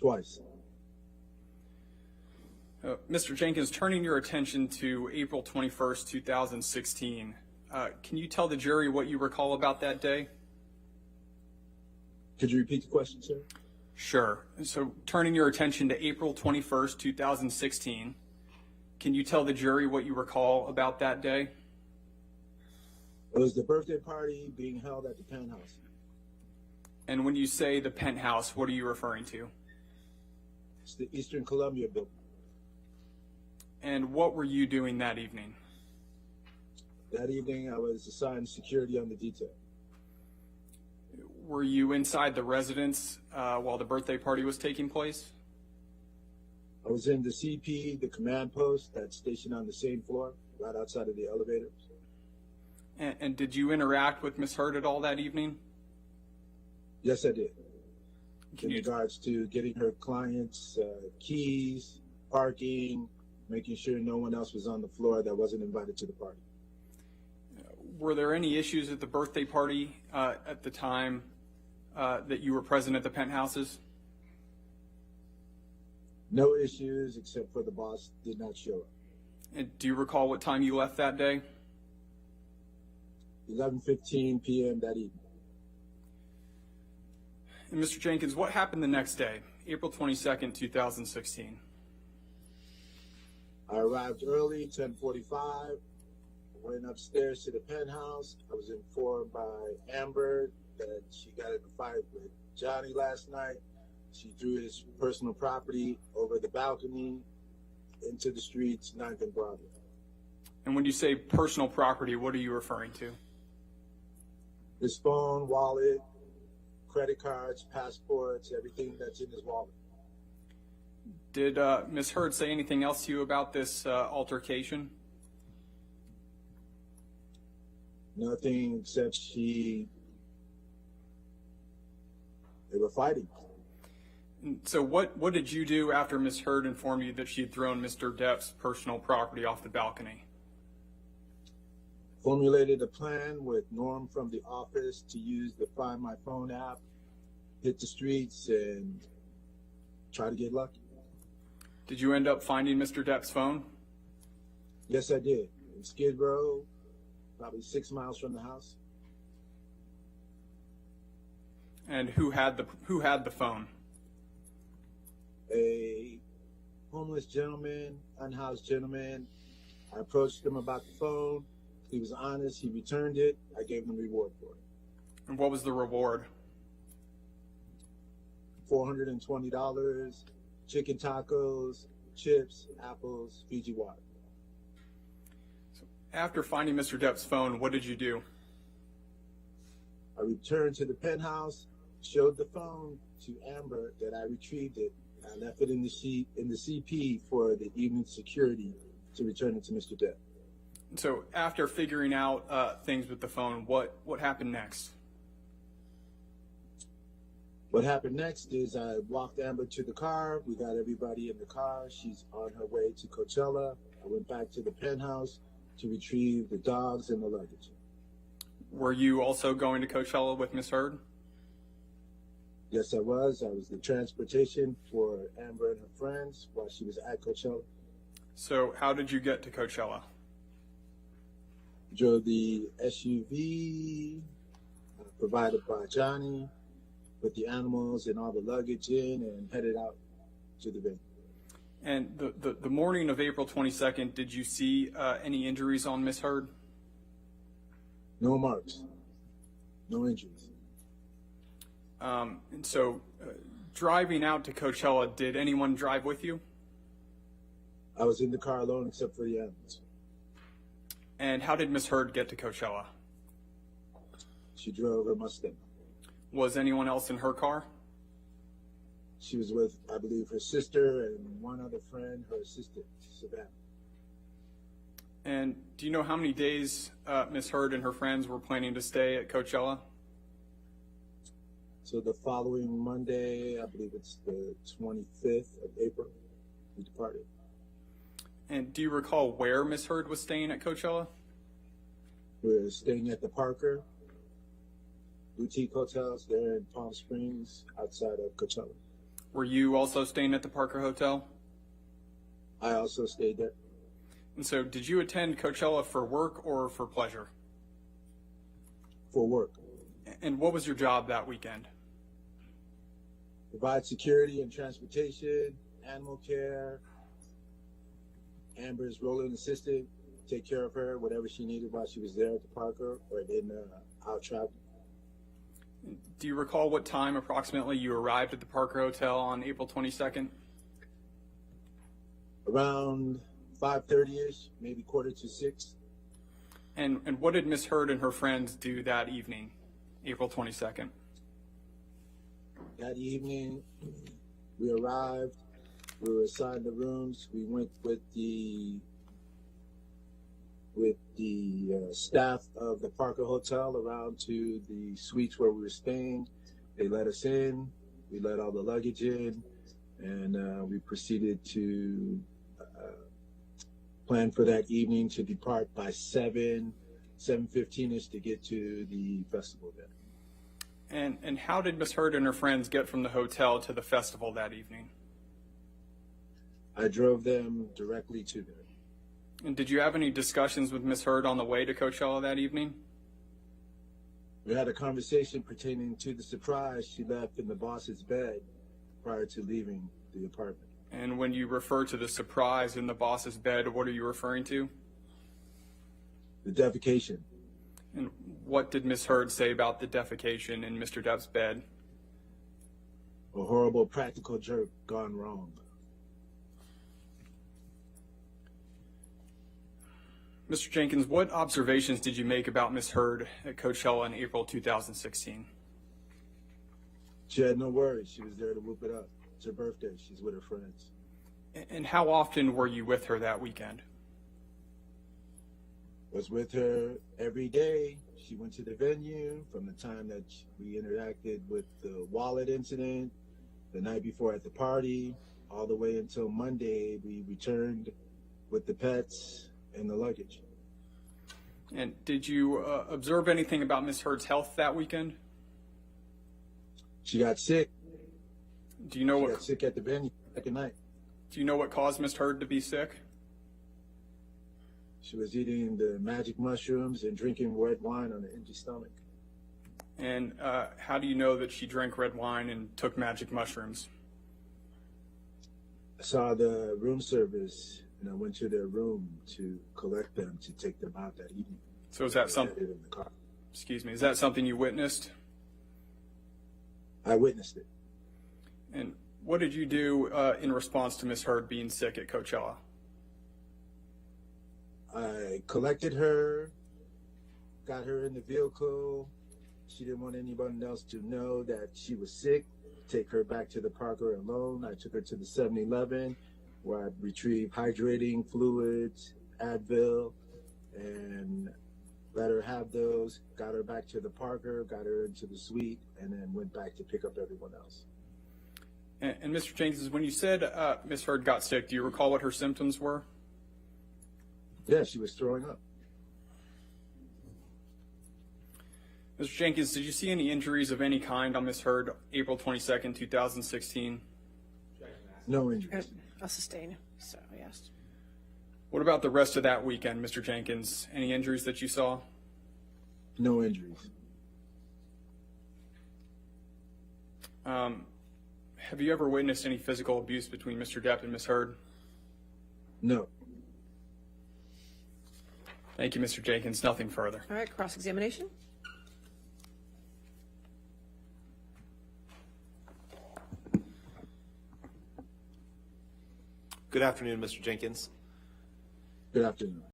Twice. Mr. Jenkins, turning your attention to April 21st, 2016, can you tell the jury what you recall about that day? Could you repeat the question, sir? Sure. So turning your attention to April 21st, 2016, can you tell the jury what you recall about that day? It was the birthday party being held at the penthouse. And when you say the penthouse, what are you referring to? It's the Eastern Columbia building. And what were you doing that evening? That evening, I was assigned security on the detail. Were you inside the residence while the birthday party was taking place? I was in the CP, the command post that's stationed on the same floor, right outside of the elevators. And did you interact with Ms. Hurd at all that evening? Yes, I did. In regards to getting her clients' keys, parking, making sure no one else was on the floor that wasn't invited to the party. Were there any issues at the birthday party at the time that you were present at the penthouses? No issues except for the boss did not show up. And do you recall what time you left that day? 11:15 p.m. that evening. And Mr. Jenkins, what happened the next day, April 22nd, 2016? I arrived early, 10:45. Went upstairs to the penthouse. I was informed by Amber that she got in a fight with Johnny last night. She threw his personal property over the balcony into the streets, 9th and Broadway. And when you say personal property, what are you referring to? His phone, wallet, credit cards, passports, everything that's in his wallet. Did Ms. Hurd say anything else to you about this altercation? Nothing except they were fighting. So what did you do after Ms. Hurd informed you that she had thrown Mr. Depp's personal property off the balcony? Formulated a plan with Norm from the office to use the Find My Phone app, hit the streets, and try to get lucky. Did you end up finding Mr. Depp's phone? Yes, I did. In Skid Row, probably 6 miles from the house. And who had the phone? A homeless gentleman, unhoused gentleman. I approached him about the phone. He was honest. He returned it. I gave him a reward for it. And what was the reward? $420, chicken tacos, chips, apples, Fiji water. So after finding Mr. Depp's phone, what did you do? I returned to the penthouse, showed the phone to Amber that I retrieved it. I left it in the CP for the evening security to return it to Mr. Depp. So after figuring out things with the phone, what happened next? What happened next is I walked Amber to the car. We got everybody in the car. She's on her way to Coachella. I went back to the penthouse to retrieve the dogs and the luggage. Were you also going to Coachella with Ms. Hurd? Yes, I was. I was the transportation for Amber and her friends while she was at Coachella. So how did you get to Coachella? Drove the SUV provided by Johnny, put the animals and all the luggage in, and headed out to the venue. And the morning of April 22nd, did you see any injuries on Ms. Hurd? No marks, no injuries. And so driving out to Coachella, did anyone drive with you? I was in the car alone except for the animals. And how did Ms. Hurd get to Coachella? She drove her Mustang. Was anyone else in her car? She was with, I believe, her sister and one other friend, her assistant, Savannah. And do you know how many days Ms. Hurd and her friends were planning to stay at Coachella? So the following Monday, I believe it's the 25th of April, we departed. And do you recall where Ms. Hurd was staying at Coachella? We're staying at the Parker Boutique Hotels there in Palm Springs, outside of Coachella. Were you also staying at the Parker Hotel? I also stayed there And so did you attend Coachella for work or for pleasure? for work. And what was your job that weekend? Provide security and transportation, animal care, Amber's rolling assistant, take care of her, whatever she needed while she was there at the Parker or in out traveling. Do you recall what time approximately you arrived at the Parker Hotel on April 22nd? Around 5:30ish, maybe 5:45. And what did Miss Heard and her friends do that evening, April 22nd? That evening, we arrived. We were assigned the rooms. We went with the staff of the Parker Hotel around to the suites where we were staying. They let us in. We let all the luggage in, and we proceeded to plan for that evening to depart by 7:15ish to get to the festival there. And how did Miss Heard and her friends get from the hotel to the festival that evening? I drove them directly to there. And did you have any discussions with Miss Heard on the way to Coachella that evening? We had a conversation pertaining to the surprise she left in the boss's bed prior to leaving the apartment. And when you refer to the surprise in the boss's bed, what are you referring to? The defecation. And what did Miss Heard say about the defecation in Mr. Depp's bed? A horrible practical joke gone wrong. Mr. Jenkins, what observations did you make about Miss Heard at Coachella in April 2016? She had no worries. She was there to whoop it up. It's her birthday. She's with her friends. And how often were you with her that weekend? Was with her every day. She went to the venue from the time that we interacted with the wallet incident, the night before at the party, all the way until Monday. We returned with the pets and the luggage. And did you observe anything about Miss Heard's health that weekend? She got sick. Do you know She what? got sick at the venue second night. Do you know what caused Miss Heard to be sick? She was eating the magic mushrooms and drinking red wine on an empty stomach. And how do you know that she drank red wine and took magic mushrooms? I saw the room service, and I went to their room to collect them to take them out that evening. So is that I had something? it in the car. Excuse me. Is that something you witnessed? I witnessed it. And what did you do in response to Miss Heard being sick at Coachella? I collected her, got her in the vehicle. She didn't want anyone else to know that she was sick. Take her back to the Parker alone. I took her to the 7-Eleven where I retrieved hydrating fluids, Advil, and let her have those. Got her back to the Parker, got her into the suite, and then went back to pick up everyone else. And Mr. Jenkins, when you said Miss Heard got sick, do you recall what her symptoms were? Yeah, she was throwing up. Mr. Jenkins, did you see any injuries of any kind on Miss Heard April 22nd, 2016? No injuries. A sustain. So yes. What about the rest of that weekend, Mr. Jenkins? Any injuries that you saw? No injuries. Have you ever witnessed any physical abuse between Mr. Depp and Miss Heard? No. Thank you, Mr. Jenkins. Nothing further. All right, cross-examination. Good afternoon, Mr. Jenkins. Good afternoon.